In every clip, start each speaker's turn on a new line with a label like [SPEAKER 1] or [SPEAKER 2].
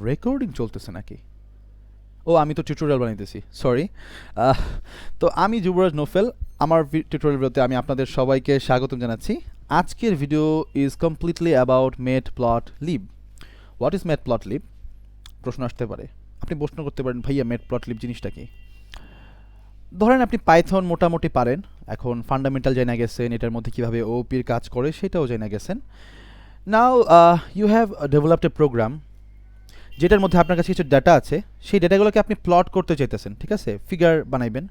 [SPEAKER 1] Recording চলতেছে নাকি? ও আমি তো টিউটোরিয়াল বানাইতেছি, সরি। তো আমি যুবরাজ নোফেল। আমার টিউটোরিয়াল ভিডিওতে আমি আপনাদের সবাইকে স্বাগতম জানাচ্ছি। আজকের video is completely about matplotlib. What is matplotlib? প্রশ্ন আসতে পারে। আপনি প্রশ্ন করতে পারেন, ভাইয়া ম্যাটপ্লটলিব জিনিসটা কি? ধরেন আপনি পাইথন মোটামুটি পারেন, এখন ফান্ডামেন্টাল জেনে গেছেন, এটার মধ্যে কীভাবে ওপির কাজ করে সেটাও জেনে গেছেন। Now you have developed a program যেটার মধ্যে আপনার কাছে কিছু ডাটা আছে, সেই ডাটাগুলোকে আপনি প্লট করতে চাইতেছেন, ঠিক আছে? ফিগার বানাইবেন,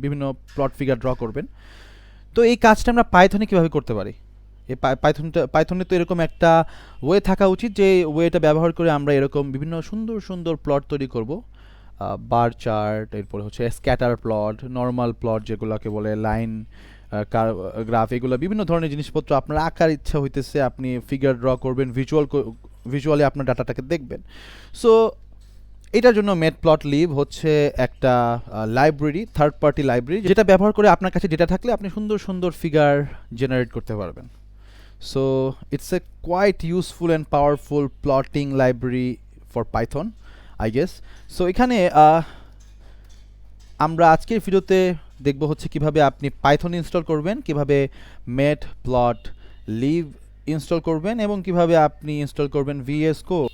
[SPEAKER 1] বিভিন্ন প্লট ফিগার ড্র করবেন। তো এই কাজটা আমরা পাইথনে কীভাবে করতে পারি? এই পাইথনে তো এরকম একটা ওয়ে থাকা উচিত, যে ওয়েটা ব্যবহার করে আমরা এরকম বিভিন্ন সুন্দর সুন্দর প্লট তৈরি করব। বার চার্ট, এরপরে হচ্ছে স্ক্যাটার প্লট, নর্মাল প্লট যেগুলোকে বলে, লাইন গ্রাফ, এগুলো বিভিন্ন ধরনের জিনিসপত্র আপনার আঁকার ইচ্ছা হইতেছে, আপনি ফিগার ড্র করবেন, ভিজুয়ালি আপনার ডাটাটাকে দেখবেন। সো এটার জন্য ম্যাটপ্লটলিব হচ্ছে একটা লাইব্রেরি, থার্ড পার্টি লাইব্রেরি, যেটা ব্যবহার করে আপনার কাছে ডেটা থাকলে আপনি সুন্দর সুন্দর ফিগার জেনারেট করতে পারবেন। So it's a quite useful and powerful plotting library for Python, I guess. So এখানে আমরা আজকের ভিডিওতে দেখব হচ্ছে কিভাবে আপনি পাইথন ইনস্টল করবেন, কিভাবে ম্যাটপ্লটলিব ইনস্টল করবেন, এবং কিভাবে আপনি ইনস্টল করবেন ভিএস কোড।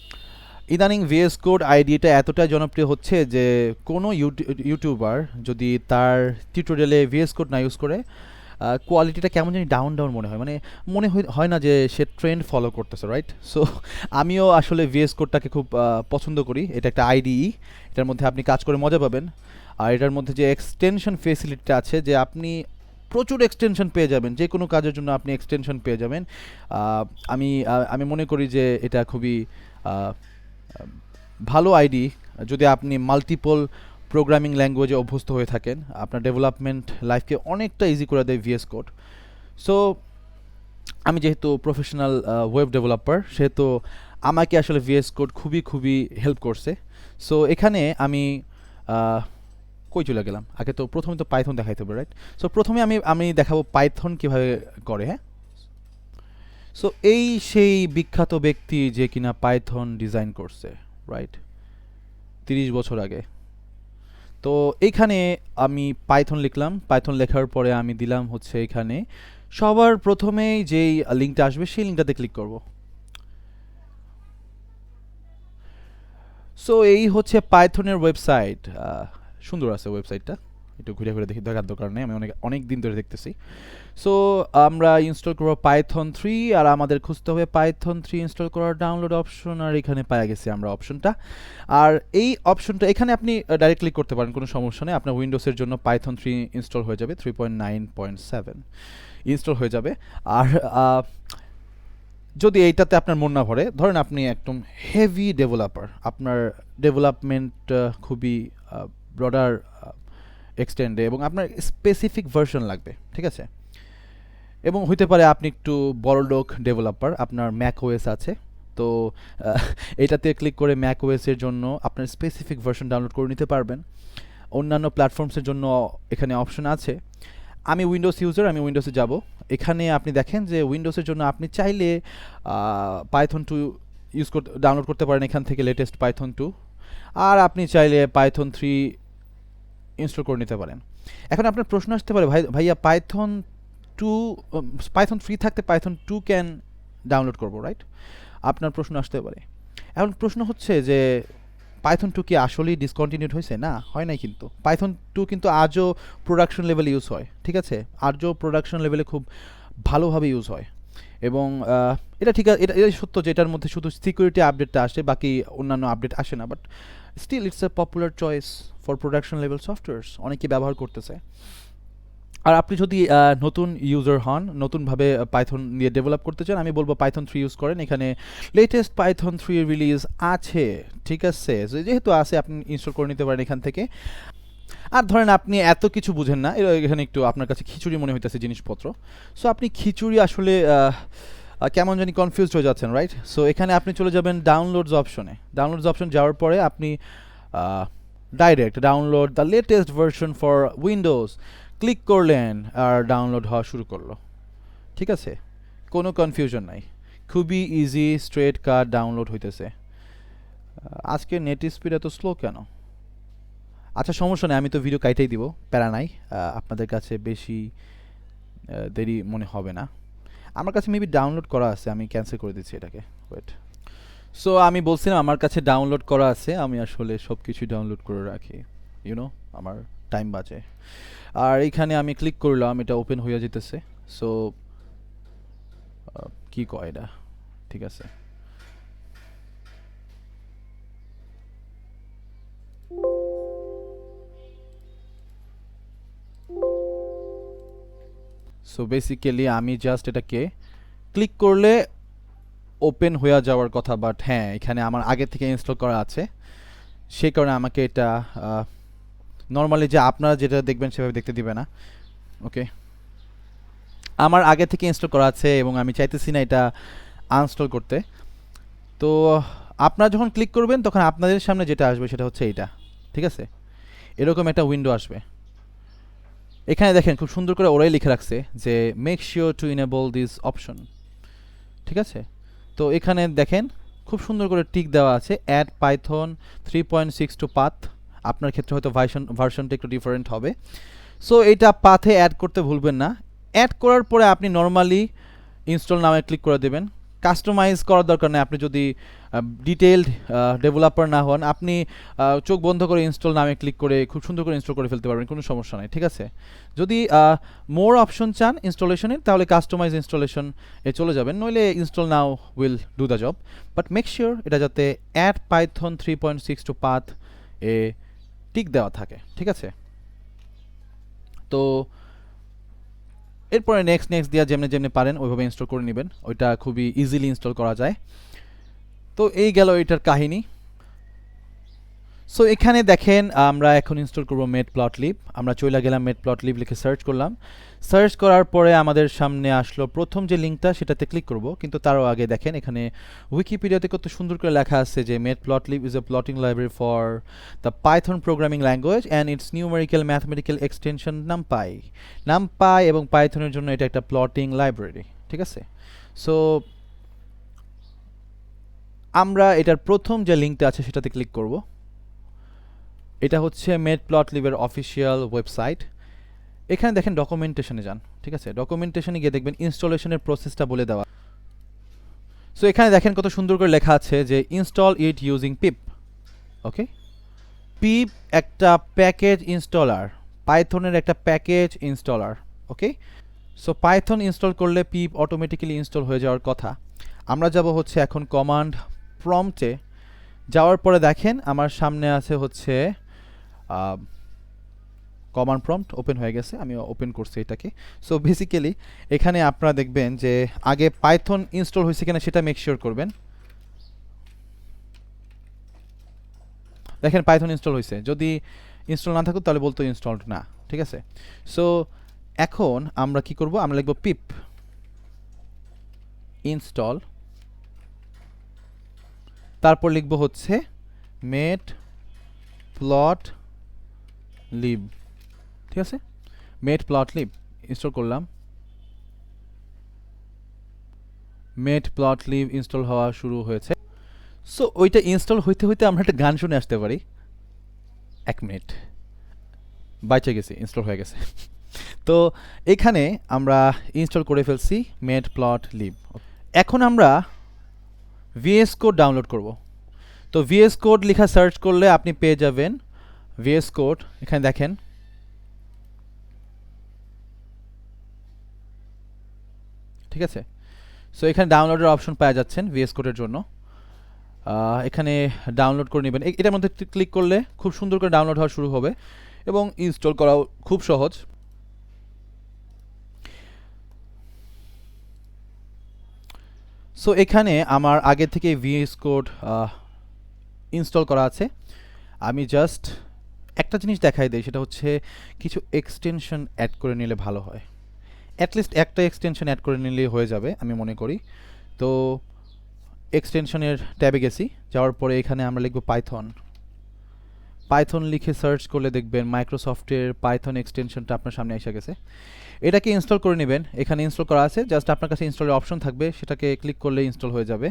[SPEAKER 1] ইদানিং ভিএস কোড আইডিটা এতটা জনপ্রিয় হচ্ছে যে কোনো ইউটিউবার যদি তার টিউটোরিয়ালে ভিএস কোড না ইউজ করে, কোয়ালিটিটা কেমন জানি ডাউন ডাউন মনে হয়, মানে মনে হয় না যে সে ট্রেন্ড ফলো করতেছে, রাইট? সো আমিও আসলে ভিএস কোডটাকে খুব পছন্দ করি। এটা একটা আইডিই, এটার মধ্যে আপনি কাজ করে মজা পাবেন। আর এটার মধ্যে যে এক্সটেনশন ফেসিলিটিটা আছে, যে আপনি প্রচুর এক্সটেনশন পেয়ে যাবেন, যে কোনো কাজের জন্য আপনি এক্সটেনশন পেয়ে যাবেন। আমি মনে করি যে এটা খুবই ভালো আইডি যদি আপনি মাল্টিপল প্রোগ্রামিং ল্যাঙ্গুয়েজে অভ্যস্ত হয়ে থাকেন। আপনার ডেভেলপমেন্ট লাইফকে অনেকটা ইজি করে দেয় ভিএস কোড। সো আমি যেহেতু প্রফেশনাল ওয়েব ডেভেলপার, সেহেতু আমাকে আসলে ভিএস কোড খুবই খুবই হেল্প করছে। সো এখানে আমি কই চলে গেলাম, আগে তো প্রথমে তো পাইথন দেখাইতে হবে, রাইট? সো প্রথমে আমি দেখাবো পাইথন কীভাবে করে। হ্যাঁ, সো এই সেই বিখ্যাত ব্যক্তি যে কিনা পাইথন ডিজাইন করছে, রাইট, 30 বছর আগে। তো এইখানে আমি পাইথন লিখলাম, পাইথন লেখার পরে আমি দিলাম হচ্ছে এখানে সবার প্রথমেই যেই লিঙ্কটা আসবে সেই লিঙ্কটাতে ক্লিক করব। সো এই হচ্ছে পাইথনের ওয়েবসাইট। সুন্দর আছে ওয়েবসাইটটা, একটু ঘুরে ঘুরে দেখি, দেখার দরকার নেই, আমি অনেক দিন ধরে দেখতেছি। সো আমরা ইনস্টল করবো পাইথন 3, আর আমাদের খুঁজতে হবে পাইথন 3 ইনস্টল করার ডাউনলোড অপশন, আর এখানে পাওয়া গেছি আমরা অপশনটা। আর এই অপশনটা এখানে আপনি ডাইরেক্ট ক্লিক করতে পারেন, কোনো সমস্যা নেই। আপনার উইন্ডোজের জন্য পাইথন 3 ইনস্টল হয়ে যাবে, 3.9.7 ইনস্টল হয়ে যাবে। আর যদি এইটাতে আপনার মন না ভরে, ধরেন আপনি একদম হেভি ডেভেলপার, আপনার ডেভেলপমেন্ট খুবই ব্রডার এক্সটেন্ডে, এবং আপনার স্পেসিফিক ভার্সন লাগবে, ঠিক আছে? এবং হইতে পারে আপনি একটু বড়লোক ডেভেলপার, আপনার ম্যাক ওএস আছে, তো এটাতে ক্লিক করে ম্যাক ওএসের জন্য আপনার স্পেসিফিক ভার্সন ডাউনলোড করে নিতে পারবেন। অন্যান্য প্ল্যাটফর্মসের জন্য এখানে অপশন আছে। আমি উইন্ডোজ ইউজার, আমি উইন্ডোজে যাব। এখানে আপনি দেখেন যে উইন্ডোজের জন্য আপনি চাইলে পাইথন 2 ডাউনলোড করতে পারেন এখান থেকে, লেটেস্ট পাইথন 2, আর আপনি চাইলে পাইথন 3 ইনস্টল করে নিতে পারেন। এখন আপনার প্রশ্ন আসতে পারে, ভাইয়া পাইথন 3 থাকতে পাইথন 2 ক্যান ডাউনলোড করবো, রাইট? আপনার প্রশ্ন আসতে পারে। এখন প্রশ্ন হচ্ছে যে পাইথন 2 কি আসলেই ডিসকন্টিনিউড হয়েছে? না, হয় নাই। কিন্তু পাইথন 2 কিন্তু আজও প্রোডাকশন লেভেলে ইউজ হয়, ঠিক আছে? আজও প্রোডাকশন লেভেলে খুব ভালোভাবে ইউজ হয়। এবং এটা ঠিক আছে, এটা সত্য যে এটার মধ্যে শুধু সিকিউরিটি আপডেটটা আসে, বাকি অন্যান্য আপডেট আসে না। But still it's a popular choice for production level softwares, অনেকে ব্যবহার করতেছে। আর আপনি যদি নতুন ইউজার হন, নতুনভাবে পাইথন নিয়ে ডেভেলপ করতে চান, আমি বলবো পাইথন 3 ইউজ করেন। এখানে লেটেস্ট পাইথন 3 রিলিজ আছে, ঠিক আছে? যেহেতু আছে, আপনি ইনস্টল করে নিতে পারেন এখান থেকে। আর ধরেন আপনি এত কিছু বুঝেন না, এখানে একটু আপনার কাছে খিচুড়ি মনে হইতেছে জিনিসপত্র। সো আপনি খিচুড়ি আসলে কেমন জানি কনফিউজড হয়ে যাচ্ছেন, রাইট? সো এখানে আপনি চলে যাবেন ডাউনলোডস অপশনে। ডাউনলোডস অপশন যাওয়ার পরে আপনি direct download the latest version for Windows click করলেন, আর ডাউনলোড হওয়া শুরু করলো, ঠিক আছে? কোনো কনফিউশন নাই, খুবই ইজি, স্ট্রেট কাট ডাউনলোড হইতেছে। আজকে নেট স্পিড এত স্লো কেন? আচ্ছা সমস্যা নেই, আমি তো ভিডিও কাইটাই দিব, প্যারা নাই। আপনাদের কাছে বেশি দেরি মনে হবে না। আমার কাছে মেবি ডাউনলোড করা আছে, আমি ক্যান্সেল করে দিচ্ছি এটাকে। ওয়েট। সো আমি বলছিলাম আমার কাছে ডাউনলোড করা আছে, আমি আসলে সব কিছুই ডাউনলোড করে রাখি, আমার টাইম বাঁচে। আর এইখানে আমি ক্লিক করলাম, এটা ওপেন হয়ে যেতেছে। সো কি কয় এটা, ঠিক আছে। সো বেসিক্যালি আমি জাস্ট এটাকে ক্লিক করলে ওপেন হয়ে যাওয়ার কথা, বাট হ্যাঁ এখানে আমার আগে থেকে ইনস্টল করা আছে, সেই কারণে আমাকে এটা নর্মালি যে আপনারা যেটা দেখবেন সেভাবে দেখতে দিবে না। ওকে, আমার আগে থেকে ইনস্টল করা আছে এবং আমি চাইতেছি না এটা আনইনস্টল করতে। তো আপনারা যখন ক্লিক করবেন তখন আপনাদের সামনে যেটা আসবে সেটা হচ্ছে এইটা, ঠিক আছে। এরকম একটা উইন্ডো আসবে। এখানে দেখেন খুব সুন্দর করে ওরাই লিখে রাখছে যে make sure to enable this option, ঠিক আছে। তো এখানে দেখেন খুব সুন্দর করে টিক দেওয়া আছে, অ্যাড পাইথন 3.6 টু পাথ। আপনার ক্ষেত্রে হয়তো ভার্সনটা একটু ডিফারেন্ট হবে। সো এইটা পাথে অ্যাড করতে ভুলবেন না। অ্যাড করার পরে আপনি নর্মালি ইনস্টল নামে ক্লিক করে দেবেন। কাস্টমাইজ করার দরকার নেই, আপনি যদি ডিটেইলড ডেভেলপার না হন, আপনি চোখ বন্ধ করে ইনস্টল নামে ক্লিক করে খুব সুন্দর করে ইনস্টল করে ফেলতে পারবেন, কোনো সমস্যা নেই, ঠিক আছে। যদি মোর অপশন চান ইনস্টলেশনের তাহলে কাস্টমাইজ ইনস্টলেশন এ চলে যাবেন, নইলে install now will do the job. But make sure এটা যাতে অ্যাড পাইথন 3.6 টু পাথ এ টিক দেওয়া থাকে, ঠিক আছে। তো এরপরে নেক্সট দিয়া যেমনি যেমনি পারেন ওইভাবে ইনস্টল করে নেবেন, ওইটা খুবই ইজিলি ইনস্টল করা যায়। তো এই গেল এটার কাহিনী। সো এখানে দেখেন আমরা এখন ইনস্টল করব ম্যাটপ্লটলিব। আমরা চলে গেলাম ম্যাটপ্লটলিব লিখে সার্চ করলাম। সার্চ করার পরে আমাদের সামনে আসলো প্রথম যে লিঙ্কটা, সেটাতে ক্লিক করব। কিন্তু তারও আগে দেখেন এখানে উইকিপিডিয়াতে কত সুন্দর করে লেখা আছে যে matplotlib is a plotting library for the Python programming language and it's numerical mathematical extension NumPy. NumPy এবং পাইথনের জন্য এটা একটা প্লটিং লাইব্রেরি, ঠিক আছে। সো আমরা এটার প্রথম যে লিঙ্কটা আছে সেটাতে ক্লিক করব। এটা হচ্ছে ম্যাটপ্লটলিবের অফিসিয়াল ওয়েবসাইট। এখানে দেখেন ডকুমেন্টেশনে যান, ঠিক আছে। ডকুমেন্টেশনে গিয়ে দেখবেন ইনস্টলেশনের প্রসেসটা বলে দেওয়া। সো এখানে দেখেন কত সুন্দর করে লেখা আছে যে ইনস্টল ইট ইউজিং পিপ। ওকে, পিপ একটা প্যাকেজ ইনস্টলার, পাইথনের একটা প্যাকেজ ইনস্টলার। ওকে, সো পাইথন ইনস্টল করলে পিপ অটোমেটিক্যালি ইনস্টল হয়ে যাওয়ার কথা। আমরা যাব হচ্ছে এখন কমান্ড প্রম্পটে। যাওয়ার পরে দেখেন আমার সামনে আছে হচ্ছে কমান্ড প্রম্পট ওপেন হয়ে গেছে, আমি ওপেন করছি এটাকে। সো বেসিক্যালি এখানে আপনারা দেখবেন যে আগে পাইথন ইনস্টল হয়েছে কিনা সেটা মেক শিওর করবেন। দেখেন পাইথন ইনস্টল হয়েছে, যদি ইনস্টল না থাকুক তাহলে বলতো ইনস্টলড না, ঠিক আছে। সো এখন আমরা কি করব, আমরা লিখব পিপ ইনস্টল, তারপর লিখব হচ্ছে মেট প্লট লিব, ঠিক আছে। মেট প্লট লিব ইনস্টল করলাম। মেট প্লট লিব ইনস্টল হওয়া শুরু হয়েছে। সো ওইটা ইনস্টল হইতে হইতে আমরা একটা গান শুনে আসতে পারি। 1 মিনিট, বাইচে গেছি, ইনস্টল হয়ে গেছে। তো এখানে আমরা ইনস্টল করে ফেলছি মেট প্লট লিব। এখন আমরা ভিএস কোড ডাউনলোড করব। তো ভিএস কোড লেখা সার্চ করলে আপনি পেয়ে যাবেন ভিএস কোড। এখানে দেখেন ঠিক আছে। সো এখানে ডাউনলোডের অপশন পাওয়া যাচ্ছেন ভিএস কোডের জন্য। এখানে ডাউনলোড করে নেবেন। এটার মধ্যে ক্লিক করলে খুব সুন্দর করে ডাউনলোড হওয়া শুরু হবে এবং ইনস্টল করাও খুব সহজ। সো এখানে আমার আগে থেকে ভিএস কোড ইনস্টল করা আছে। আমি জাস্ট একটা জিনিস দেখাই দিই, সেটা হচ্ছে কিছু এক্সটেনশন অ্যাড করে নিলে ভালো হয়। অ্যাটলিস্ট একটা এক্সটেনশন অ্যাড করে নিলেই হয়ে যাবে আমি মনে করি। তো এক্সটেনশনের ট্যাবে গেছি, যাওয়ার পরে এখানে আমরা লিখব পাইথন। পাইথন লিখে সার্চ করলে দেখবেন মাইক্রোসফটের পাইথন এক্সটেনশনটা আপনার সামনে এসে গেছে। এটাকে ইনস্টল করে নেবেন। এখানে ইনস্টল করা আছে, জাস্ট আপনার কাছে ইনস্টলের অপশন থাকবে, সেটাকে ক্লিক করলে ইনস্টল হয়ে যাবে।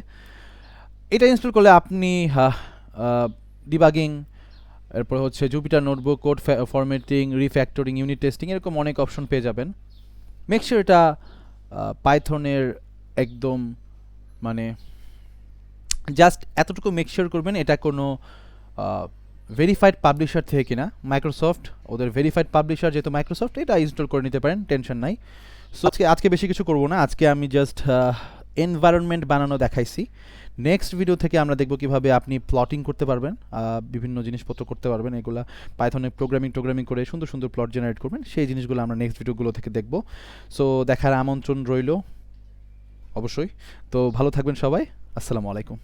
[SPEAKER 1] এটা ইনস্টল করলে আপনি ডিবাগিং, এরপর হচ্ছে Jupiter notebook, code formatting, refactoring, unit testing, এরকম অনেক অপশন পেয়ে যাবেন। মেক শিওর এটা পাইথনের একদম মানে জাস্ট এতটুকু মেক শিওর করবেন এটা কোনো ভেরিফাইড পাবলিশার থেকে কিনা। মাইক্রোসফট ওদের ভেরিফাইড পাবলিশার যেহেতু মাইক্রোসফট, এটা ইনস্টল করে নিতে পারেন, টেনশন নাই। সো আজকে বেশি কিছু করব না, আজকে আমি জাস্ট এনভায়রনমেন্ট বানানো দেখাইছি। নেক্সট ভিডিও থেকে আমরা দেখব কিভাবে আপনি প্লটিং করতে পারবেন, বিভিন্ন জিনিসপত্র করতে পারবেন, এগুলা পাইথনে প্রোগ্রামিং করে সুন্দর সুন্দর প্লট জেনারেট করবেন, সেই জিনিসগুলো আমরা নেক্সট ভিডিওগুলো থেকে দেখব। সো দেখার আমন্ত্রণ রইল অবশ্যই। তো ভালো থাকবেন সবাই, আসসালামু আলাইকুম।